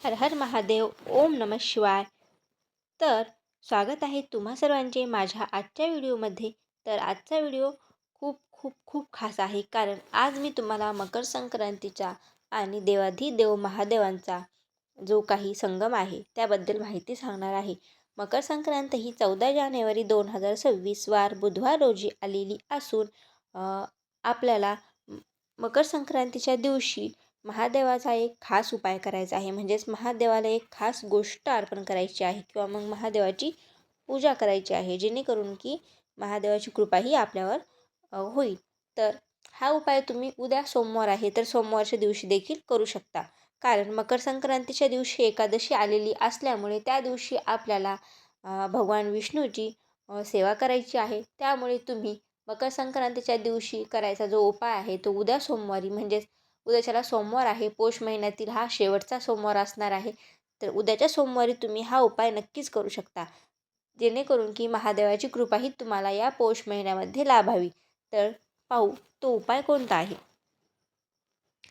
हर हर महादेव. ओम नमः शिवाय. तर स्वागत आहे तुम्हा सर्वांचे माझ्या आजच्या व्हिडिओमध्ये. तर आजचा व्हिडिओ खूप खूप खूप खास आहे, कारण आज मी तुम्हाला मकर संक्रांतीचा आणि देवाधिदेव महादेवांचा जो काही संगम आहे त्याबद्दल माहिती सांगणार आहे. मकर संक्रांत ही 14 जानेवारी 2026 वार बुधवार रोजी आलेली असून आपल्याला मकर संक्रांतीच्या दिवशी महादेवाचा एक खास उपाय करायचा आहे. म्हणजेच महादेवाला एक खास गोष्ट अर्पण करायची आहे किंवा मग महादेवाची पूजा करायची आहे, जेणेकरून की महादेवाची कृपाही आपल्यावर होईल. तर हा उपाय तुम्ही उद्या सोमवार आहे तर सोमवारच्या दिवशी देखील करू शकता, कारण मकर संक्रांतीच्या दिवशी एकादशी आलेली असल्यामुळे त्या दिवशी आपल्याला भगवान विष्णूची सेवा करायची आहे. त्यामुळे तुम्ही मकर संक्रांतीच्या दिवशी करायचा जो उपाय आहे तो उद्या सोमवारी, म्हणजेच उद्याच्याला सोमवार आहे, पौष महिन्यातील हा शेवटचा सोमवार असणार आहे. तर उद्याच्या सोमवारी तुम्ही हा उपाय नक्कीच करू शकता, जेणेकरून की महादेवाची कृपाही तुम्हाला या पौष महिन्यामध्ये लाभावी. तर पाहू तो उपाय कोणता आहे.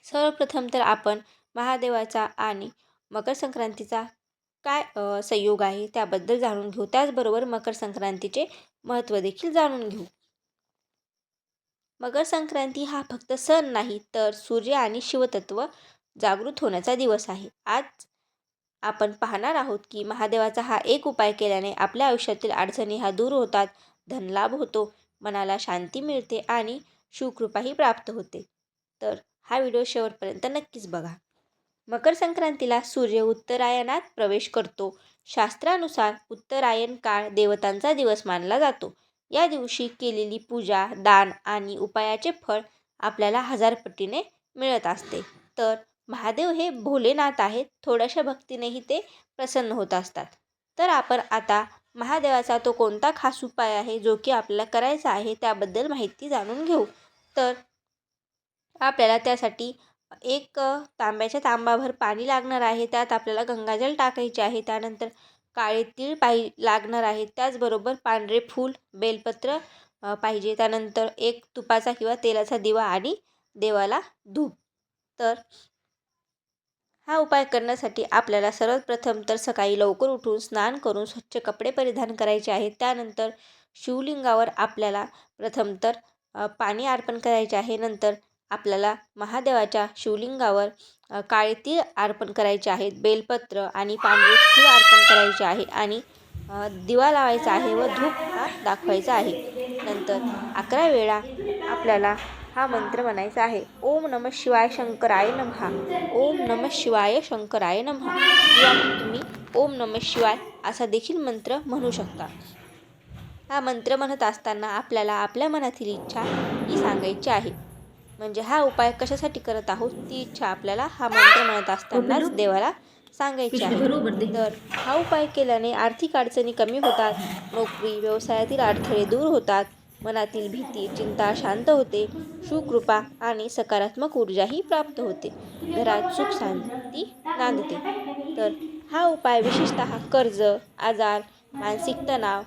सर्वप्रथम तर आपण महादेवाचा आणि मकर संक्रांतीचा काय संयोग आहे त्याबद्दल जाणून घेऊ. त्याचबरोबर मकर संक्रांतीचे महत्त्व देखील जाणून घेऊ. मकर संक्रांती हा फक्त सण नाही, तर सूर्य आणि शिवतत्व जागृत होण्याचा दिवस आहे. आज आपण पाहणार आहोत की महादेवाचा हा एक उपाय केल्याने आपल्या आयुष्यातील अडचणी हा दूर होतात, धनलाभ होतो, मनाला शांती मिळते आणि शिवकृपाही प्राप्त होते. तर हा व्हिडिओ शेवटपर्यंत नक्कीच बघा. मकर संक्रांतीला सूर्य उत्तरायणात प्रवेश करतो. शास्त्रानुसार उत्तरायण काळ देवतांचा दिवस मानला जातो. या दिवशी केलेली पूजा, दान आणि उपायाचे फळ आपल्याला 1000 पटीने मिळत असते. तर महादेव हे भोलेनाथ आहेत, थोड्याशा भक्तीनेही ते प्रसन्न होत असतात. तर आपण आता महादेवाचा तो कोणता खास उपाय आहे जो की आपल्याला करायचा आहे त्याबद्दल माहिती जाणून घेऊ. तर आपल्याला त्यासाठी एक तांब्याच्या तांबाभर पाणी लागणार आहे. त्यात आपल्याला गंगाजल टाकायचे आहे. त्यानंतर काळे तीळ लागणार आहे. त्याचबरोबर पांढरे फूल, बेलपत्र पाहिजे. त्यानंतर एक तुपाचा किंवा तेलाचा दिवा आणि देवाला धूप. तर हा उपाय करण्यासाठी आपल्याला सर्वप्रथम तर सकाळी लवकर उठून स्नान करून स्वच्छ कपडे परिधान करायचे आहेत. त्यानंतर शिवलिंगावर आपल्याला प्रथम तर पाणी अर्पण करायचे आहे. नंतर आपल्याला महादेवाच्या शिवलिंगावर काळे तीळ अर्पण करायचे आहेत, बेलपत्र आणि पांढरे फूल अर्पण करायचे आहे आणि दिवा लावायचा आहे व धूप हा दाखवायचा आहे. नंतर 11 वेळा आपल्याला हा मंत्र म्हणायचा आहे. ओम नमः शिवाय शंकराय नमः. ओम नमः शिवाय शंकराय नमः. किंवा मग तुम्ही ओम नमः शिवाय असा देखील मंत्र म्हणू शकता. हा मंत्र म्हणत असताना आपल्याला आपल्या मनातील इच्छा ही सांगायची आहे. म्हणजे हा उपाय कशासाठी करत आहोत ती इच्छा आपल्याला हा मंत्र म्हणत असतानाच देवाला सांगायची आहे. तर हा उपाय केल्याने आर्थिक अडचणी कमी होतात, नोकरी व्यवसायातील अडथळे दूर होतात, मनातील भीती चिंता शांत होते, शिवकृपा आणि सकारात्मक ऊर्जाही प्राप्त होते, घरात सुख शांती नांदते. तर हा उपाय विशेषतः कर्ज, आजार, मानसिक तणाव,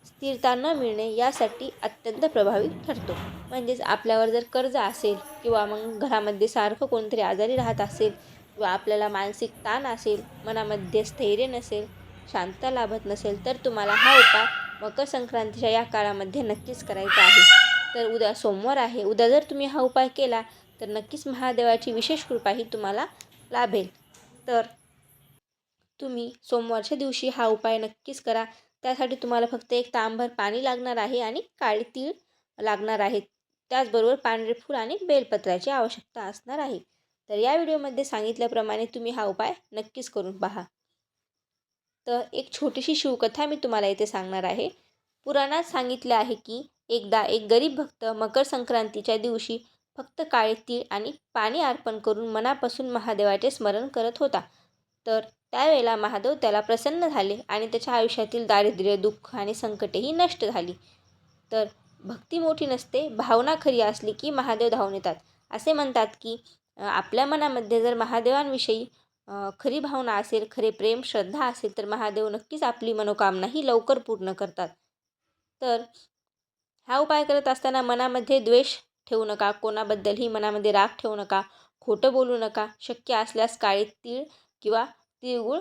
स्थिरता न मिळणे यासाठी अत्यंत प्रभावी ठरतो. म्हणजेच आपल्यावर जर कर्ज असेल किंवा मग घरामध्ये सारखं कोणतरी आजारी राहत असेल किंवा आपल्याला मानसिक ताण असेल, मनामध्ये स्थैर्य नसेल, शांतता लाभत नसेल, तर तुम्हाला हा उपाय मकर संक्रांतीच्या या काळामध्ये नक्कीच करायचा आहे. तर उद्या सोमवार आहे. उद्या जर तुम्ही हा उपाय केला तर नक्कीच महादेवाची विशेष कृपाही तुम्हाला लाभेल. तर तुम्ही सोमवारच्या दिवशी हा उपाय नक्कीच करा. त्यासाठी तुम्हाला फक्त एक तांब्याभर पाणी लागणार आहे आणि काळे तीळ लागणार आहेत. त्याचबरोबर पांढरे फूल आणि बेलपत्राची आवश्यकता असणार आहे. तर या व्हिडिओमध्ये सांगितल्याप्रमाणे तुम्ही हा उपाय नक्कीच करून पहा. तर एक छोटीशी शिवकथा मी तुम्हाला इथे सांगणार आहे. पुराणात सांगितले आहे की एकदा एक गरीब भक्त मकर संक्रांतीच्या दिवशी फक्त काळे तीळ आणि पाणी अर्पण करून मनापासून महादेवाचे स्मरण करत होता. तर त्यावेळेला महादेव त्याला प्रसन्न झाले आणि त्याच्या आयुष्यातील दारिद्र्य, दुःख आणि संकटेही नष्ट झाली. तर भक्ती मोठी नसते, भावना खरी असली की महादेव धावून येतात. असे म्हणतात की आपल्या मनामध्ये जर महादेवांविषयी खरी भावना असेल, खरे प्रेम श्रद्धा असेल, तर महादेव नक्कीच आपली मनोकामनाही लवकर पूर्ण करतात. तर हा उपाय करत असताना मनामध्ये द्वेष ठेवू नका, कोणाबद्दलही मनामध्ये राग ठेवू नका, खोटं बोलू नका. शक्य असल्यास काळे तीळ किंवा तिळगुळ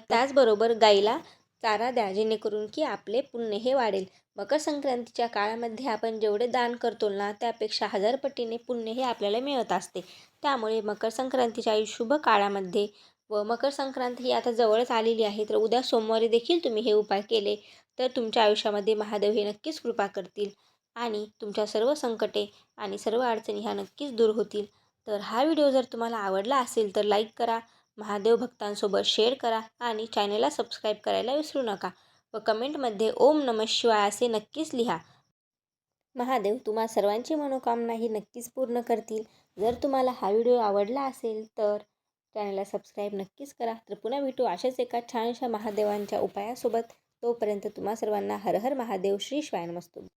त्याचबरोबर गाईला चारा द्या, जेणेकरून की आपले पुण्य हे वाढेल. मकर संक्रांतीच्या काळामध्ये आपण जेवढे दान करतो ना, त्यापेक्षा 1000 पटीने पुण्य हे आपल्याला मिळत असते. त्यामुळे मकर संक्रांतीच्या शुभ काळामध्ये व मकर संक्रांत ही आता जवळच आलेली आहे, तर उद्या सोमवारी देखील तुम्ही हे उपाय केले तर तुमच्या आयुष्यामध्ये महादेव हे नक्कीच कृपा करतील आणि तुमच्या सर्व संकटे आणि सर्व अडचणी ह्या नक्कीच दूर होतील. तर हा व्हिडिओ जर तुम्हाला आवडला असेल तर लाईक करा, महादेव भक्तांसोबत शेअर करा आणि चॅनलला सबस्क्राईब करायला विसरू नका व कमेंटमध्ये ओम नमः शिवाय असे नक्कीच लिहा. महादेव तुम्हा सर्वांची मनोकामना ही नक्कीच पूर्ण करतील. जर तुम्हाला हा व्हिडिओ आवडला असेल तर चॅनलला सबस्क्राईब नक्कीच करा. तर पुन्हा भेटू अशाच एका छानशा महादेवांच्या उपायासोबत. तोपर्यंत तुम्हा सर्वांना हर हर महादेव, श्री शिवाय नमस्तुभ्यं.